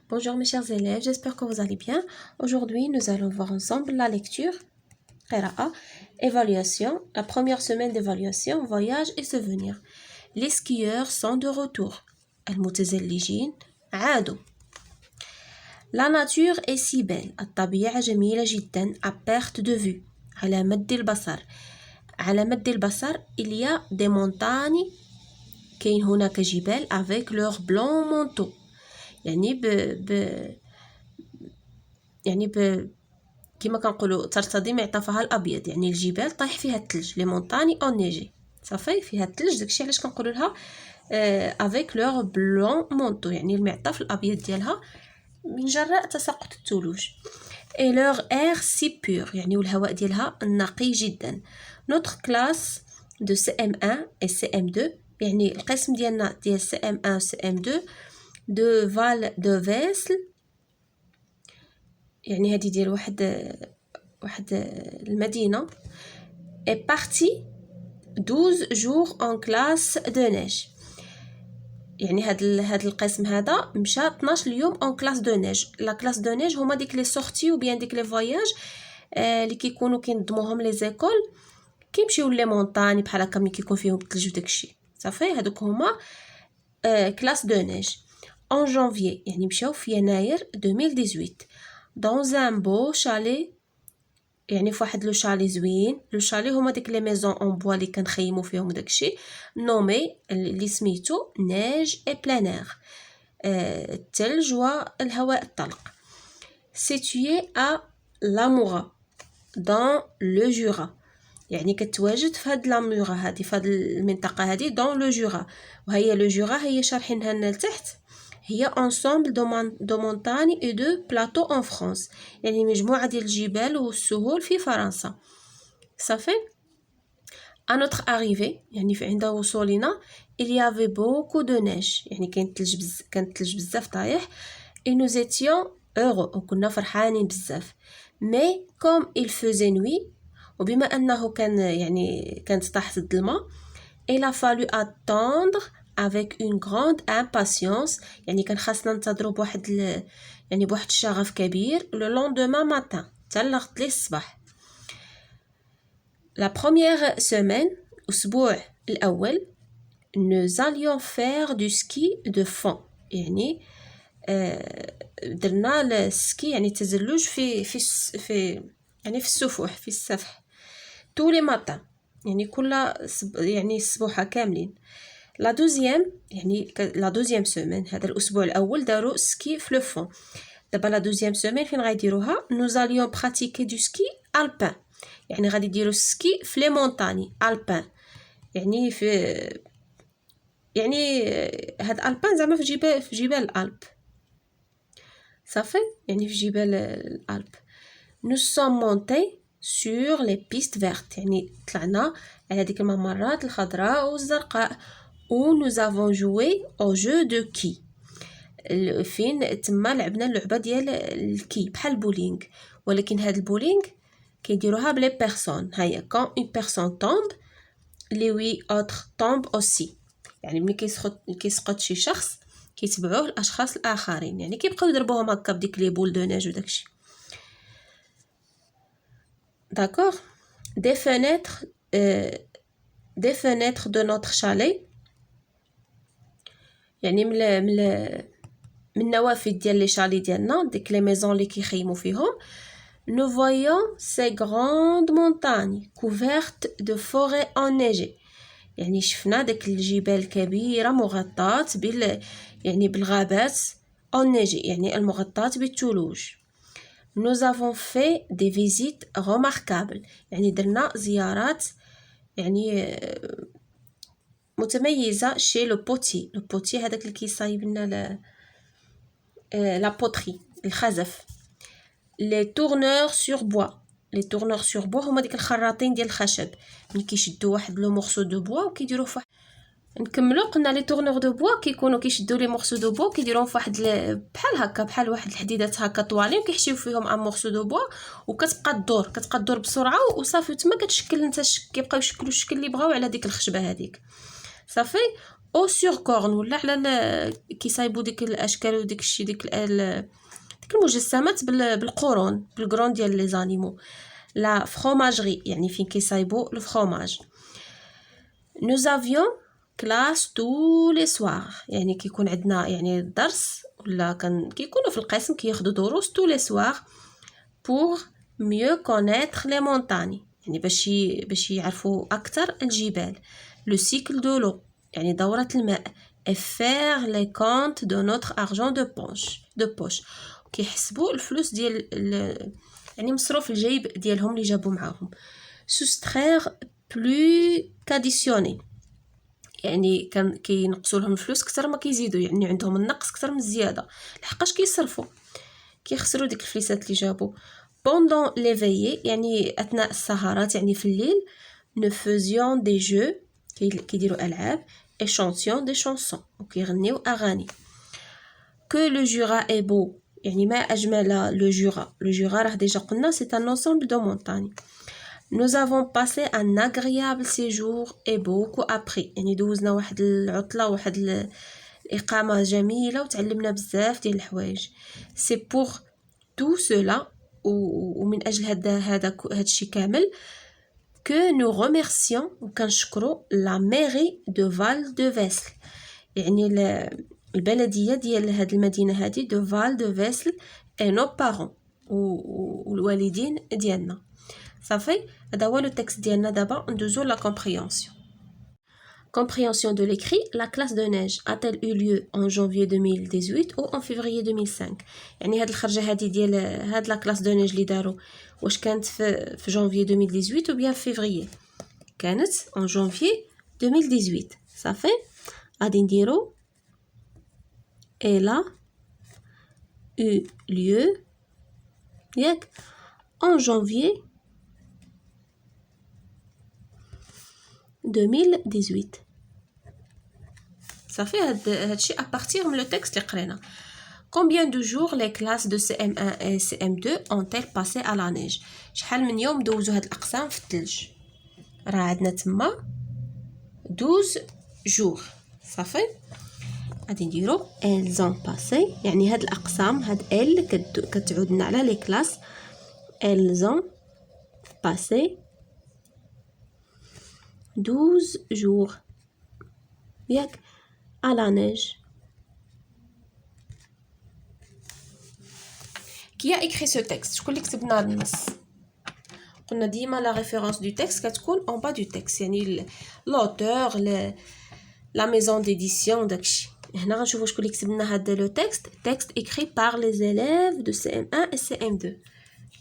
Bonjour mes chers élèves, j'espère que vous allez bien. Aujourd'hui, nous allons voir ensemble la lecture, قراءة, évaluation, la première semaine d'évaluation, voyage et souvenirs. Les skieurs sont de retour. المتزلجين عادوا. La nature est si belle. الطبيعة جميلة جدا à perte de vue. على مد البصر. على مد البصر, il y a des montagnes. كاين هناك جبال avec leur blanc manteau. كما كنقولوا ترتضي معطفها الابيض، يعني الجبال طايح فيها الثلج، لي مونطاني اونيجي صافي فيها الثلج، داكشي علاش كنقولوا لها افيك لور بلون مونطو، يعني المعطف الابيض ديالها من جراء تساقط الثلوج. اي لور اير سي بور، يعني والهواء ديالها نقي جدا. نوتر كلاس دو سي ام 1 اي سي ام 2، يعني القسم ديالنا ديال سي ام 1 و سي ام 2 de Val de Vesle، يعني هذه ديال واحد المدينة، est parti 12 jours en classe de neige، يعني هاد القسم هذا مشى 12 يوم en classe de neige. la classe de neige هما ديك لي سورتي و بيان ديك لي فواياج اللي كيكونوا كينظموهم لي زيكول، كيمشيو لي مونطاني بحال هكا ملي كيكون فيهم الثلج وداكشي صافي. هادوك هما classe de neige en janvier، يعني مشاو في يناير 2018 dans un beau chalet، يعني في واحد لو شالي زوين. لو شالي هما ديك لي ميزون اون بوا اللي كنخيموا فيهم داكشي، نومي اللي سميتو نيج اي بلان اير، الثلج والهواء الطلق. situé à Lamura dans le Jura، يعني كتواجد في هاد لامورا هادي، في هاد المنطقه هادي دون لو جورا. وهي لو جورا هي شارحينها لنا لتحت، هي ensemble de montagnes et de plateaux en France، يعني مجموعه ديال الجبال والسهول في فرنسا صافي. à notre arrivée، يعني عند وصولنا il y avait beaucoup de neige، يعني كان الثلج بزاف طايح. et nous étions heureux، وكنا فرحانين بزاف. mais comme il faisait nuit، وبما انه كانت طاحت الظلمه، il a fallu attendre avec une grande impatience، يعني كان خاصنا ننتظروا بواحد الشغف كبير le lendemain matin، حتى الغد ليه الصباح. la première semaine، الاسبوع الاول، nous allions faire du ski de fond، يعني درنا السكي، يعني التزلج في يعني في السفوح، في السفح. tous les matins، يعني يعني الصبوحه كاملين. لا دوزيام، يعني لا دوزيام سيمين، هذا الاسبوع الاول داروا سكي في لو فون. دابا لا دوزيام سيمين فين غيديروها؟ nous allions pratiquer du ski alpin، يعني غادي يديروا السكي في لي مونطاني alpin، يعني هاد البان زعما في جبال الالب صافي، يعني في جبال الالب. nous sommes montés sur les pistes vertes، يعني طلعنا على ديك الممرات الخضراء والزرقاء. où nous avons joué au jeu de qui، فين تما لعبنا اللعبه ديال الكي بحال البولينغ، ولكن هاد البولينغ كيديروها بلي بيرسون. هيا quand une personne tombe les 8 autres tombent aussi، يعني ملي كيسقط شي شخص كيتبعوه الاشخاص الاخرين، يعني كيبقاو يضربوهم هكا بديك لي بول دو نيج وداكشي. d'accord. des fenêtres de notre chalet، يعني من نوافذ ديال لي شالي ديالنا، ديك لي ميزون اللي كيخيموا فيهم. nous voyons ces grandes montagnes couvertes de forêts enneigées، يعني شفنا داك الجبال الكبيره مغطاه بالغابات enneigées، يعني المغطاه بالثلوج. nous avons fait des visites remarquables، يعني درنا زيارات يعني متميزه chez le potier هذاك اللي كيصايب لنا لا بوتري الخزف. les tourneurs sur bois هما ديك الخراطين ديال الخشب، ملي كيشدوا واحد لو مورسو دو بوا وكيديروه في نكملوا. قلنا لي تورنور دو بوا كيكونوا كيشدوا لي مورسو دو بوا وكيديروهم في واحد بحال هكا، بحال واحد الحديدات هكا طوالين، وكيحشيو فيهم ان مورسو دو بوا، وكتبقى تدور بسرعه وصافي، تما كتشكل انت كيبقاو يشكلوا الشكل اللي بغاو على ديك الخشبه هذيك صافي. او سور كورن ولا على كيصايبوا ديك الاشكال وديك الشيء ديك المجسمات بالقرون بالقرون ديال لي زانيمو. لا فروماجري يعني فين كيصايبوا الفرomage. nous avions classe tous les soirs يعني كيكون عندنا يعني الدرس ولا كيكونوا في القسم كياخذوا دروس tous les soirs pour mieux connaître les montagnes يعني باش يعرفوا اكثر الجبال. le cycle de l'eau يعني دورة الماء. et faire les comptes de notre argent de poche كيحسبوا الفلوس ديال يعني مصروف الجيب ديالهم اللي جابوا معاهم. soustraire plus qu'additionner يعني كينقصوا لهم الفلوس اكثر ما كيزيدوا يعني عندهم النقص اكثر من الزياده لحقاش كيصرفوا كيخسروا ديك الفليسات اللي جابوا. pendant les veillées يعني اثناء السهرات يعني في الليل. nous faisions des jeux كيديروا العاب et chantions des chansons وكيغنيو اغاني. que le Jura est beau يعني ما اجمل le Jura راه ديجا قلنا c'est un ensemble de montagnes. nous avons passé un agréable séjour et beaucoup appris يعني دوزنا واحد العطله واحد الاقامه جميله وتعلمنا بزاف ديال الحوايج. c'est pour tout cela ومن اجل هذا الشيء كامل que nous remercions وكنشكروا la mairie de Val de Vesle يعني البلديه ديال هذه المدينه هذه de Val de Vesle et nos parents والوالدين ديالنا. صافي هذا هو لو تكست ديالنا. دابا ندوزو لا compréhension. compréhension de l'écrit. La classe de neige a-t-elle eu lieu en janvier 2018 ou en février 2005 يعني هاد الخرجه هادي ديال هاد لا كلاس دو نيج اللي داروا واش كانت في janvier 2018 ou bien février. كانت en janvier 2018. صافي غادي نديرو elle a eu lieu ياك en janvier 2018. صافي هادشي à partir من le texte اللي قرينا. combien de jours les classes de CM1 et CM2 ont-elles passé à la neige شحال من يوم دوزوا هاد الاقسام في الثلج. راه عندنا تما 12 jours. صافي غادي نديرو elles ont passé يعني هاد الاقسام هاد ال كتعود لنا على لي كلاس. elles ont passé 12 jours ياك à la neige. Qui a écrit ce texte شكون اللي كتب لنا النص؟ قلنا ديما لا ريفيرونس دو تكست كتكون اون با دو تكست يعني لوتور لا ميزون ديديسيون داكشي. هنا غنشوفوا شكون اللي كتب لنا هذا لو تكست écrit par les élèves de CM1 et CM2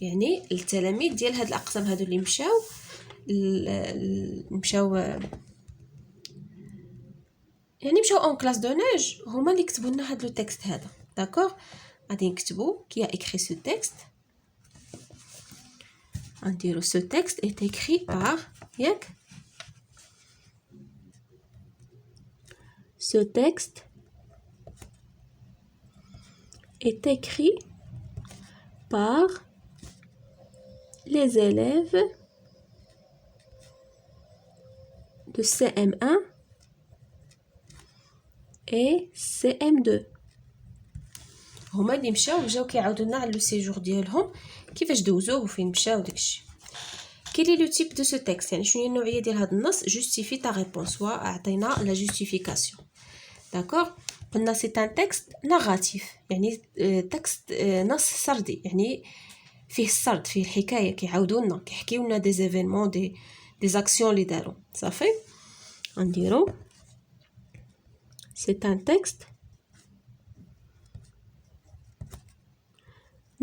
يعني التلاميذ ديال هاد الاقسام هادو اللي مشاو اون كلاس دو نيج هما اللي كتبوا لنا هاد لو تكست هذا. داكوغ غادي نكتبوا كي écrit ce texte. غنديروا ce texte est écrit par ياك ce texte est écrit par les élèves de CM1 et CM2 هما اللي جاو كيعاودوا لنا على لو سيجور ديالهم كيفاش دوزوه وفين مشاو داكشي. كي لي لو تيب دو سو تكست يعني شنو هي النوعيه ديال هذا النص. جوستيفي تا ريبونس واعطينا لا جوستيفيكاسيون. داكوغ قلنا سي ان تكست ناراتيف يعني تكست نص سردي يعني فيه السرد فيه الحكايه كيعاودوا لنا كيحكيو لنا دي زيفينمون دي زاكسيون اللي داروا. صافي غنديرو سي ان تكست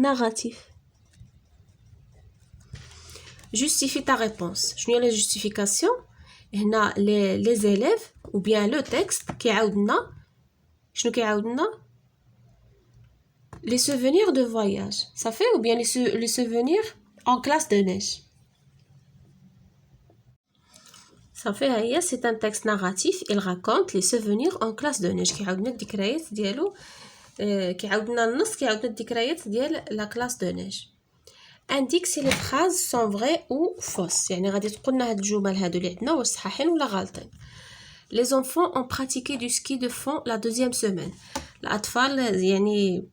narratif. Justifie ta réponse. شنو هي la justification؟ هنا les élèves ou bien le texte كيعاودنا شنو كيعاودنا les souvenirs de voyage. Ça fait ou bien les souvenirs en classe de neige. Ça fait هي c'est un texte narratif. Il raconte les souvenirs en classe de neige كيعاودنا الذكريات ديالو كيعاودنا النص كيعاودنا الذكريات ديال لا كلاس دو نيج. indique si les phrases sont vraies ou fausses يعني غادي تقولنا هاد الجمل هادو اللي عندنا واش صحاحين ولا غالطين. Les enfants ont pratiqué du ski de fond la deuxième semaine. الأطفال يعني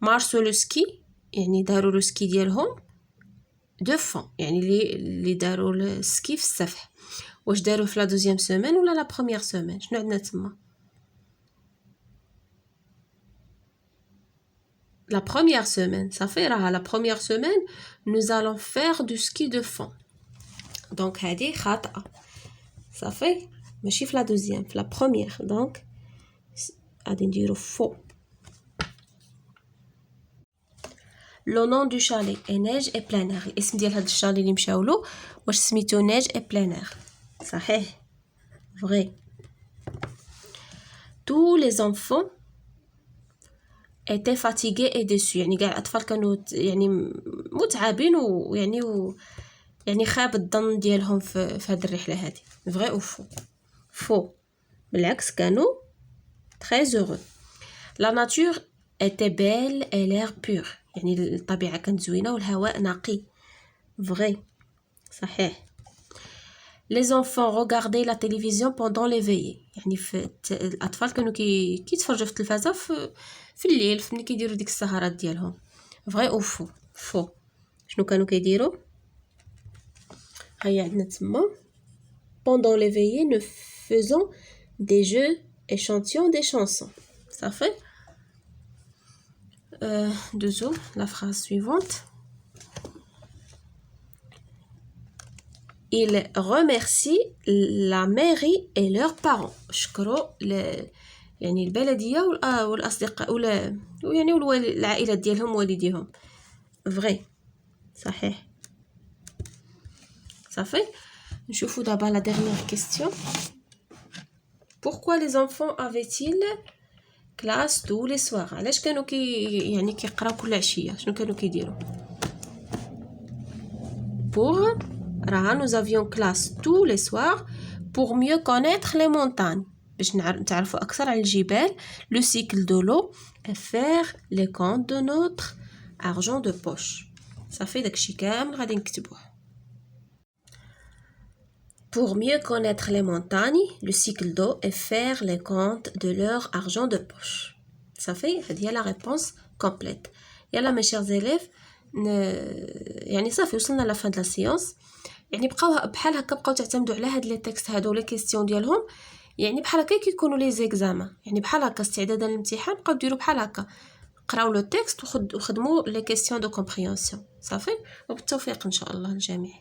مارسوا لو سكي يعني داروا لو سكي ديالهم دو فون يعني اللي داروا السكي في السفح. واش داروا في لا دوزيام سيمين ولا لا بروميير سيمين؟ شنو عندنا تما؟ لا بروميير سيمين صافي راها لا بروميير سيمين nous allons faire du ski de fond. دونك هذه خاطئه صافي ماشي في لا دوزيام في لا بروميير دونك غادي نديرو فو. لو نون دو شالي اي نيج اي بلانير. الاسم ديال هاد الشالي اللي مشاولو واش سميتو نيج اي بلانير؟ صحيح فري. tous les enfants étaient fatigués et déçus يعني كاع الاطفال كانوا يعني متعبين يعني خاب الظن ديالهم في هاد الرحله هذه. فري او فو؟ فو بالعكس كانوا très heureux. la nature était belle et l'air pur يعني الطبيعه كانت زوينه والهواء نقي. فري صحيح. les enfants regardaient la télévision pendant les veillées يعني الاطفال كانوا كيتفرجوا في التلفازه في الليل ملي كيديروا ديك السهرات ديالهم. فري او فو؟ فو. شنو كانوا كيديروا؟ هيا عندنا تما pendant les veillées nous faisons des jeux échantillons des chansons. صافي. دوزو la phrase suivante. Il remercie la mairie et leurs parents. شكروا يعني البلدية والأصدقاء يعني العائلة ديالهم والديهم. فري صحيح صافي. نشوفوا دابا la dernière question. Pourquoi les enfants avaient-ils classe tous les soirs؟ علاش كانوا يعني كيقراو كل عشية؟ شنو كانوا كيديروا؟ pour راها nous avions classe tous les soirs pour mieux connaître les montagnes باش نتعرفوا أكثر على الجبال. le cycle de l'eau et faire les comptes de notre argent de poche. صافي داكشي كامل غادي نكتبوه. pour mieux connaître les montagnes le cycle d'eau et faire les comptes de leur argent de poche. صافي هذه هي la réponse complète. يلا mes chers élèves يعني صافي وصلنا لا فان د لا سيونس. يعني بقاو بحال هكا بقاو تعتمدوا على هاد لي تيكست هادو لي كيسيون ديالهم يعني بحال هكا كيكونوا لي زيكزامان يعني بحال هكا استعدادا للامتحان بقاو ديروا بحال هكا قراو لو تيكست وخدموا لي كيسيون دو كومبريهنسيون. صافي وبالتوفيق ان شاء الله للجميع.